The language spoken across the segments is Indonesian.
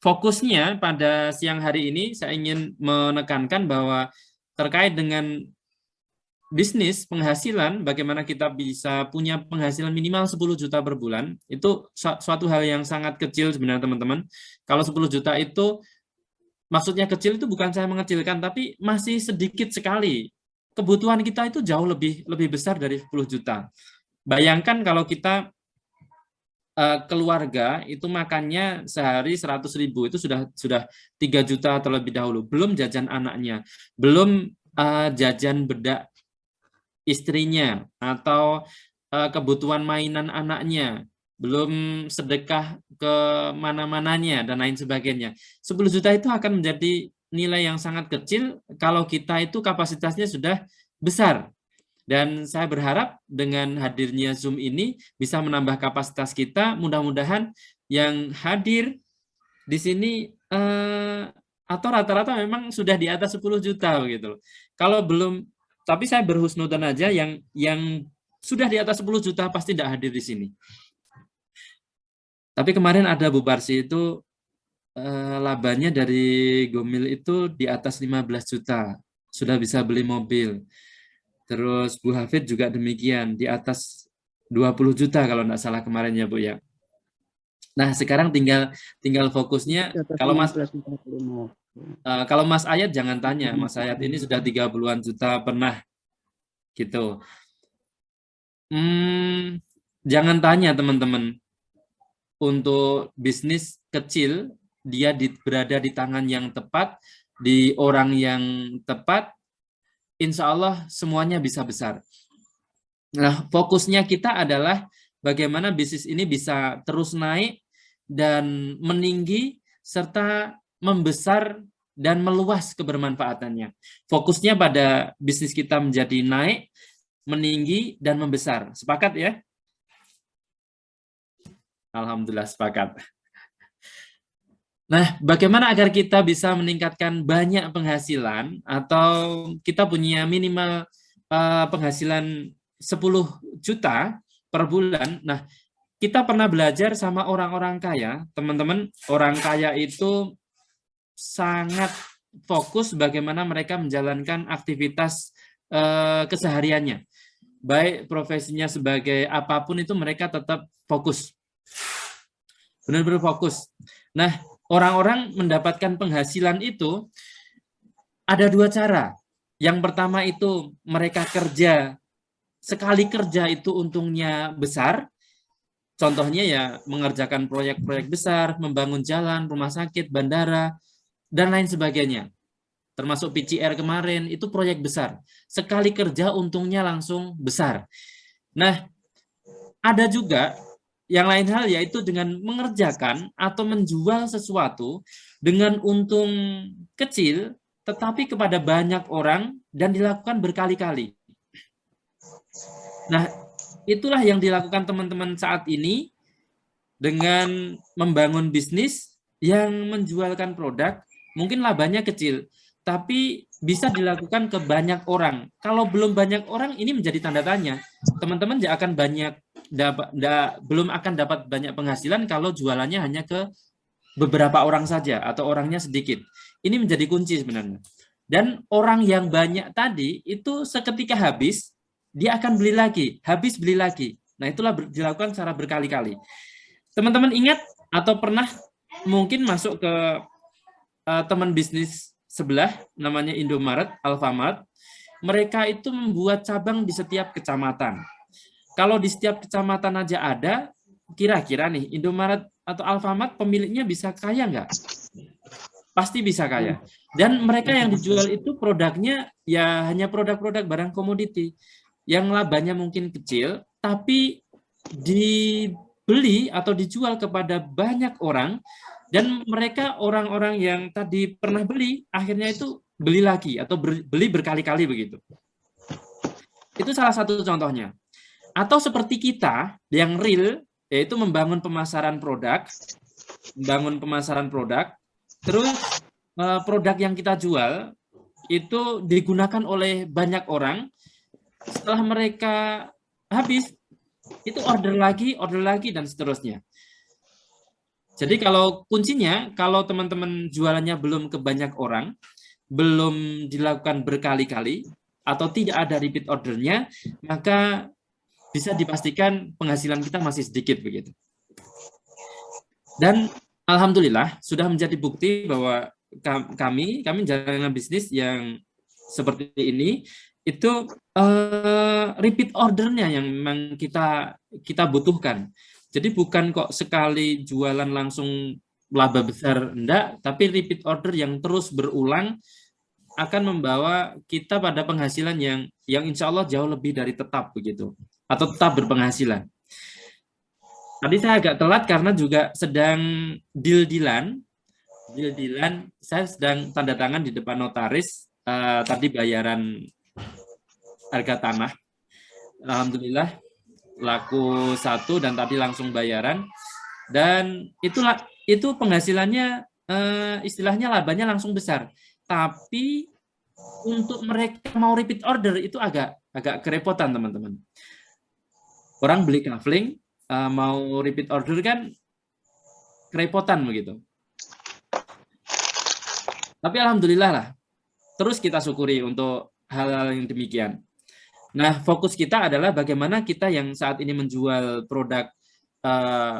fokusnya pada siang hari ini saya ingin menekankan bahwa terkait dengan bisnis, penghasilan, bagaimana kita bisa punya penghasilan minimal 10 juta per bulan, itu suatu hal yang sangat kecil sebenarnya teman-teman. Kalau 10 juta itu, maksudnya kecil itu bukan saya mengecilkan, tapi masih sedikit sekali. Kebutuhan kita itu jauh lebih besar dari 10 juta. Bayangkan kalau kita keluarga itu makannya sehari 100.000 itu sudah 3 juta terlebih dahulu, belum jajan anaknya, belum jajan bedak istrinya atau kebutuhan mainan anaknya, belum sedekah ke mana-mananya dan lain sebagainya. 10 juta itu akan menjadi nilai yang sangat kecil kalau kita itu kapasitasnya sudah besar. Dan saya berharap dengan hadirnya Zoom ini bisa menambah kapasitas kita. Mudah-mudahan yang hadir di sini atau rata-rata memang sudah di atas 10 juta begitu. Kalau belum, tapi saya berhusnudzon aja yang sudah di atas 10 juta pasti tidak hadir di sini. Tapi kemarin ada Bu Parsi itu labanya dari Gomil itu di atas 15 juta. Sudah bisa beli mobil. Terus Bu Hafid juga demikian, di atas 20 juta kalau tidak salah kemarin ya Bu ya. Nah sekarang tinggal fokusnya, kalau Mas Ayat jangan tanya, Mas Ayat ini sudah 30-an juta pernah gitu. Jangan tanya teman-teman, untuk bisnis kecil, dia berada di tangan yang tepat, di orang yang tepat, insya Allah semuanya bisa besar. Nah, fokusnya kita adalah bagaimana bisnis ini bisa terus naik dan meninggi serta membesar dan meluas kebermanfaatannya. Fokusnya pada bisnis kita menjadi naik, meninggi, dan membesar. Sepakat ya? Alhamdulillah sepakat. Nah, bagaimana agar kita bisa meningkatkan banyak penghasilan atau kita punya minimal penghasilan 10 juta per bulan. Nah, kita pernah belajar sama orang-orang kaya, teman-teman. Orang kaya itu sangat fokus bagaimana mereka menjalankan aktivitas kesehariannya. Baik profesinya sebagai apapun itu mereka tetap fokus. Benar-benar fokus. Nah, orang-orang mendapatkan penghasilan itu ada dua cara. Yang pertama itu mereka kerja, sekali kerja itu untungnya besar. Contohnya ya mengerjakan proyek-proyek besar, membangun jalan, rumah sakit, bandara, dan lain sebagainya. Termasuk PCR kemarin, itu proyek besar. Sekali kerja untungnya langsung besar. Nah, ada juga yang lain hal yaitu dengan mengerjakan atau menjual sesuatu dengan untung kecil tetapi kepada banyak orang dan dilakukan berkali-kali. Nah, itulah yang dilakukan teman-teman saat ini dengan membangun bisnis yang menjualkan produk, mungkin labanya kecil, tapi bisa dilakukan ke banyak orang. Kalau belum banyak orang, ini menjadi tanda tanya. Teman-teman tidak akan belum akan dapat banyak penghasilan kalau jualannya hanya ke beberapa orang saja atau orangnya sedikit. Ini menjadi kunci sebenarnya. Dan orang yang banyak tadi itu seketika habis, dia akan beli lagi, habis beli lagi. Nah, itulah dilakukan secara berkali-kali. Teman-teman ingat atau pernah mungkin masuk ke teman bisnis sebelah, namanya Indomaret, Alfamart. Mereka itu membuat cabang di setiap kecamatan. Kalau di setiap kecamatan aja ada, kira-kira nih Indomaret atau Alfamart pemiliknya bisa kaya nggak? Pasti bisa kaya. Dan mereka yang dijual itu produknya ya hanya produk-produk barang komoditi yang labanya mungkin kecil, tapi dibeli atau dijual kepada banyak orang, dan mereka orang-orang yang tadi pernah beli, akhirnya itu beli lagi atau beli berkali-kali begitu. Itu salah satu contohnya. Atau seperti kita yang real, yaitu membangun pemasaran produk, terus produk yang kita jual itu digunakan oleh banyak orang. Setelah mereka habis, itu order lagi, dan seterusnya. Jadi kalau kuncinya, kalau teman-teman jualannya belum ke banyak orang, belum dilakukan berkali-kali, atau tidak ada repeat ordernya, maka bisa dipastikan penghasilan kita masih sedikit begitu. Dan alhamdulillah sudah menjadi bukti bahwa kami menjalankan bisnis yang seperti ini itu repeat ordernya yang memang kita butuhkan. Jadi bukan kok sekali jualan langsung laba besar, enggak, tapi repeat order yang terus berulang akan membawa kita pada penghasilan yang insya Allah jauh lebih dari tetap begitu, atau tetap berpenghasilan. Tadi saya agak telat karena juga sedang deal-dealan, saya sedang tanda tangan di depan notaris, tadi bayaran harga tanah. Alhamdulillah laku 1 dan tadi langsung bayaran, dan itu penghasilannya istilahnya labanya langsung besar. Tapi untuk mereka mau repeat order itu agak kerepotan teman-teman. Orang beli kafling mau repeat order kan kerepotan begitu. Tapi alhamdulillah lah, terus kita syukuri untuk hal-hal yang demikian. Nah, fokus kita adalah bagaimana kita yang saat ini menjual produk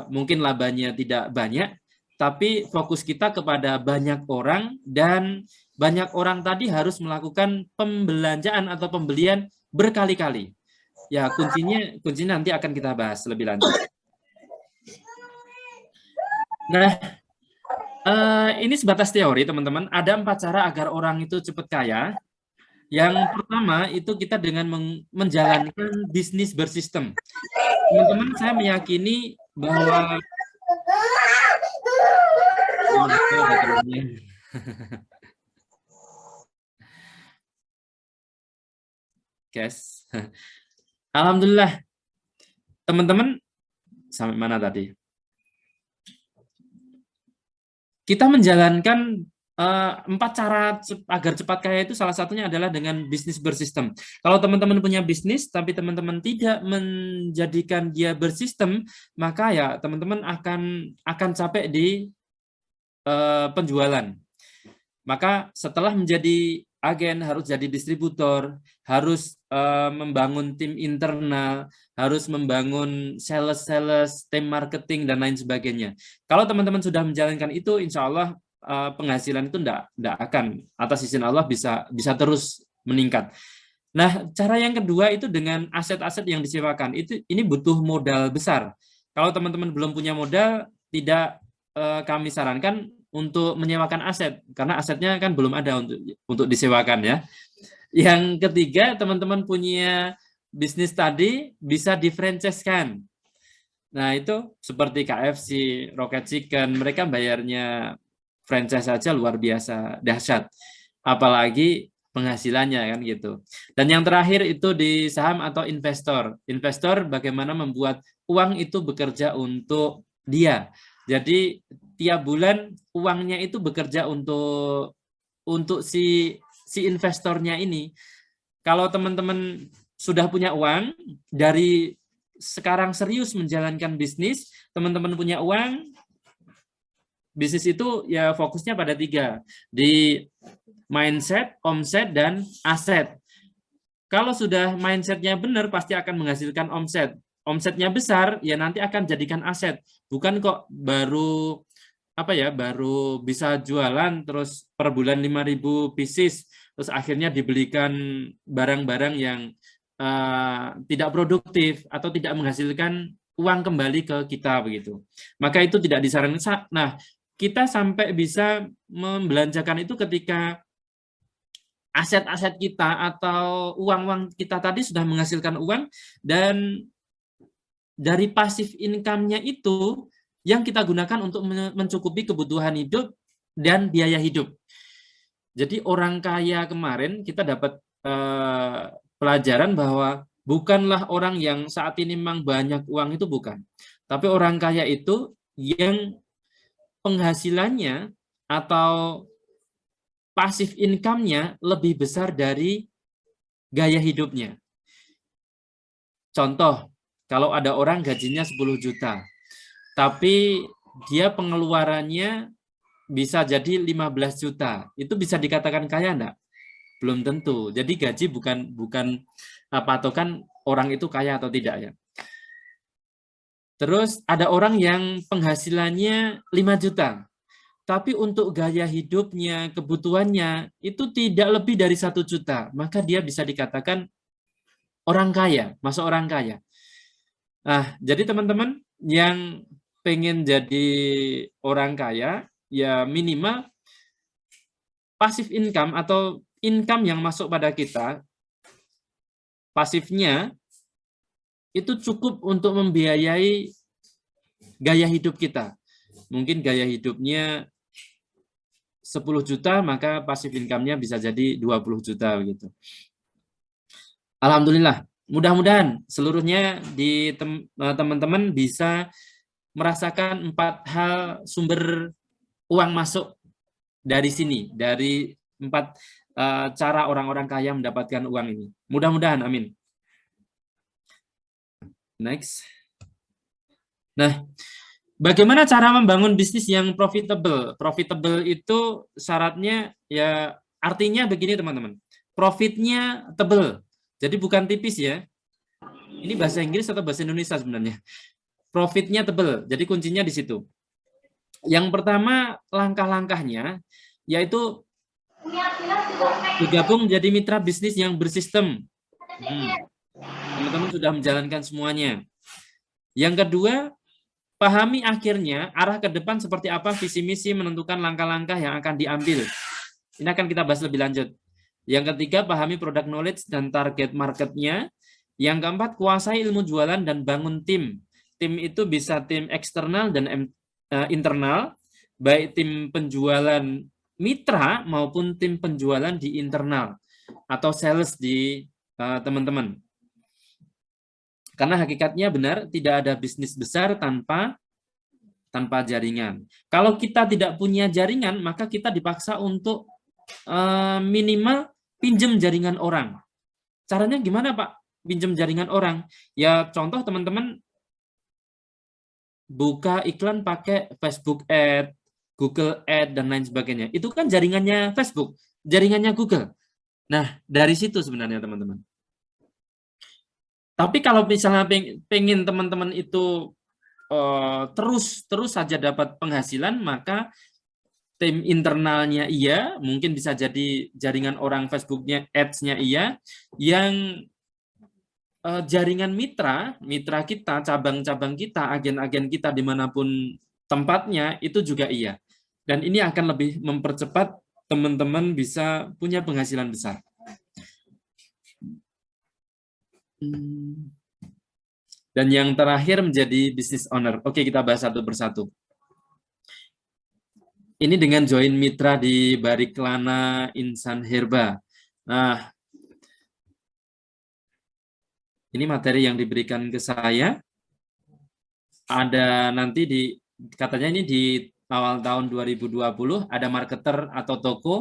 mungkin labanya tidak banyak, tapi fokus kita kepada banyak orang, dan banyak orang tadi harus melakukan pembelanjaan atau pembelian berkali-kali. Ya, kuncinya nanti akan kita bahas lebih lanjut. Nah, ini sebatas teori, teman-teman. Ada 4 cara agar orang itu cepat kaya. Yang pertama itu kita dengan menjalankan bisnis bersistem. Teman-teman, saya meyakini bahwa guys, alhamdulillah, teman-teman, sampai mana tadi? Kita menjalankan 4 cara agar cepat kaya itu salah satunya adalah dengan bisnis bersistem. Kalau teman-teman punya bisnis tapi teman-teman tidak menjadikan dia bersistem, maka ya teman-teman akan capek di penjualan. Maka setelah menjadi agen harus jadi distributor, harus membangun tim internal, harus membangun sales, tim marketing, dan lain sebagainya. Kalau teman-teman sudah menjalankan itu, insya Allah penghasilan itu enggak akan, atas izin Allah, bisa terus meningkat. Nah, cara yang kedua itu dengan aset-aset yang disewakan. Ini butuh modal besar. Kalau teman-teman belum punya modal, tidak kami sarankan untuk menyewakan aset, karena asetnya kan belum ada untuk disewakan ya. Yang ketiga, teman-teman punya bisnis tadi bisa di-franchise-kan. Nah, itu seperti KFC, Rocket Chicken, mereka bayarnya franchise saja luar biasa dahsyat. Apalagi penghasilannya kan gitu. Dan yang terakhir itu di saham atau investor. Investor bagaimana membuat uang itu bekerja untuk dia. Jadi tiap bulan uangnya itu bekerja untuk si investornya ini. Kalau teman-teman sudah punya uang, dari sekarang serius menjalankan bisnis, teman-teman punya uang, bisnis itu ya fokusnya pada 3, di mindset, omset, dan aset. Kalau sudah mindsetnya benar, pasti akan menghasilkan omset. Omsetnya besar, ya nanti akan jadikan aset. Bukan kok baru baru bisa jualan terus per bulan 5.000 pieces, terus akhirnya dibelikan barang-barang yang tidak produktif atau tidak menghasilkan uang kembali ke kita begitu. Maka itu tidak disarankan. Nah, kita sampai bisa membelanjakan itu ketika aset-aset kita atau uang-uang kita tadi sudah menghasilkan uang, dan dari pasif income-nya itu yang kita gunakan untuk mencukupi kebutuhan hidup dan biaya hidup. Jadi orang kaya kemarin kita dapat pelajaran bahwa bukanlah orang yang saat ini memang banyak uang itu, bukan. Tapi orang kaya itu yang penghasilannya atau pasif income-nya lebih besar dari gaya hidupnya. Contoh, kalau ada orang gajinya 10 juta, tapi dia pengeluarannya bisa jadi 15 juta. Itu bisa dikatakan kaya enggak? Belum tentu. Jadi gaji bukan patokan orang itu kaya atau tidak ya. Terus ada orang yang penghasilannya 5 juta. Tapi untuk gaya hidupnya, kebutuhannya itu tidak lebih dari 1 juta. Maka dia bisa dikatakan orang kaya, masuk orang kaya. Nah, jadi teman-teman yang pengen jadi orang kaya, ya minimal pasif income atau income yang masuk pada kita, pasifnya itu cukup untuk membiayai gaya hidup kita. Mungkin gaya hidupnya 10 juta, maka pasif income-nya bisa jadi 20 juta begitu. Alhamdulillah, mudah-mudahan seluruhnya di teman-teman bisa merasakan 4 hal sumber uang masuk dari sini, dari 4 cara orang-orang kaya mendapatkan uang ini. Mudah-mudahan, amin. Next. Nah, bagaimana cara membangun bisnis yang profitable? Profitable itu syaratnya ya artinya begini teman-teman. Profitnya tebal. Jadi bukan tipis ya. Ini bahasa Inggris atau bahasa Indonesia sebenarnya. Profitnya tebal. Jadi kuncinya di situ. Yang pertama langkah-langkahnya yaitu bergabung menjadi mitra bisnis yang bersistem. Teman-teman sudah menjalankan semuanya. Yang kedua, pahami akhirnya arah ke depan seperti apa, visi misi, menentukan langkah-langkah yang akan diambil. Ini akan kita bahas lebih lanjut. Yang ketiga, pahami product knowledge dan target marketnya. Yang keempat, kuasai ilmu jualan dan bangun tim. Tim itu bisa tim eksternal dan internal, baik tim penjualan mitra maupun tim penjualan di internal atau sales di teman-teman. Karena hakikatnya benar, tidak ada bisnis besar tanpa jaringan. Kalau kita tidak punya jaringan, maka kita dipaksa untuk minimal pinjam jaringan orang. Caranya gimana, Pak? Pinjam jaringan orang? Ya, contoh teman-teman buka iklan pakai Facebook Ad, Google Ad, dan lain sebagainya. Itu kan jaringannya Facebook, jaringannya Google. Nah, dari situ sebenarnya teman-teman. Tapi kalau misalnya pengen teman-teman itu terus saja dapat penghasilan, maka tim internalnya iya, mungkin bisa jadi jaringan orang Facebooknya, ads-nya iya, yang jaringan mitra kita, cabang-cabang kita, agen-agen kita dimanapun tempatnya, itu juga iya. Dan ini akan lebih mempercepat teman-teman bisa punya penghasilan besar. Dan yang terakhir menjadi business owner. Oke, kita bahas satu persatu. Ini dengan join mitra di Bariklana Insan Herba. Nah, ini materi yang diberikan ke saya. Ada nanti katanya ini di awal tahun 2020 ada marketer atau toko,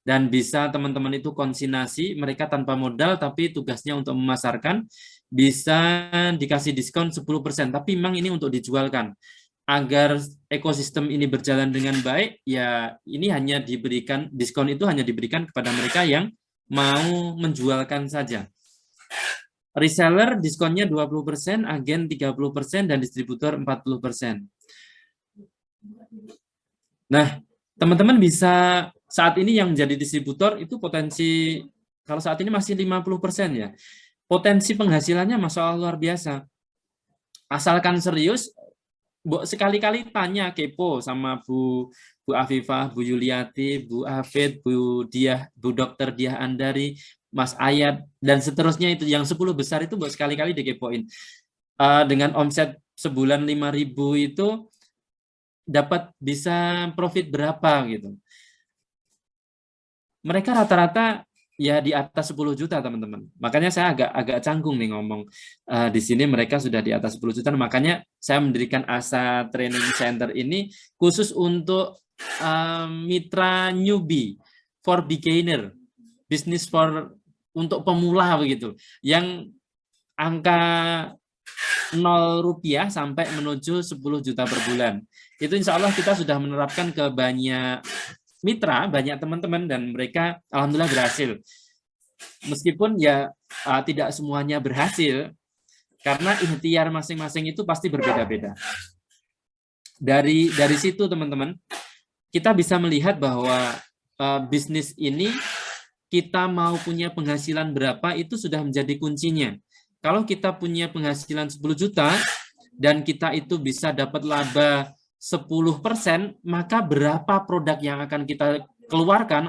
dan bisa teman-teman itu konsinyasi, mereka tanpa modal tapi tugasnya untuk memasarkan, bisa dikasih diskon 10%, tapi memang ini untuk dijualkan. Agar ekosistem ini berjalan dengan baik, ya ini hanya diberikan, diskon itu hanya diberikan kepada mereka yang mau menjualkan saja. Reseller diskonnya 20%, agen 30%, dan distributor 40%. Nah, teman-teman bisa saat ini yang menjadi distributor itu potensi, kalau saat ini masih 50% ya. Potensi penghasilannya Masya Allah luar biasa. Asalkan serius, sekali-kali tanya, kepo sama Bu Afifah, Bu Yuliati, Bu Hafid, Bu Diah, Bu Dokter Diah Andari, Mas Ayat, dan seterusnya itu. Yang 10 besar itu sekali-kali dikepoin. Dengan omset sebulan 5.000 itu dapat bisa profit berapa gitu. Mereka rata-rata ya di atas 10 juta teman-teman. Makanya saya agak canggung nih ngomong di sini mereka sudah di atas 10 juta. Makanya saya mendirikan ASA Training Center ini khusus untuk mitra newbie, for beginner, untuk pemula begitu. Yang angka 0 rupiah sampai menuju 10 juta per bulan. Itu insya Allah kita sudah menerapkan ke banyak mitra, banyak teman-teman, dan mereka alhamdulillah berhasil. Meskipun ya tidak semuanya berhasil, karena ikhtiar masing-masing itu pasti berbeda-beda. Dari situ teman-teman, kita bisa melihat bahwa bisnis ini kita mau punya penghasilan berapa itu sudah menjadi kuncinya. Kalau kita punya penghasilan 10 juta dan kita itu bisa dapat laba 10%, maka berapa produk yang akan kita keluarkan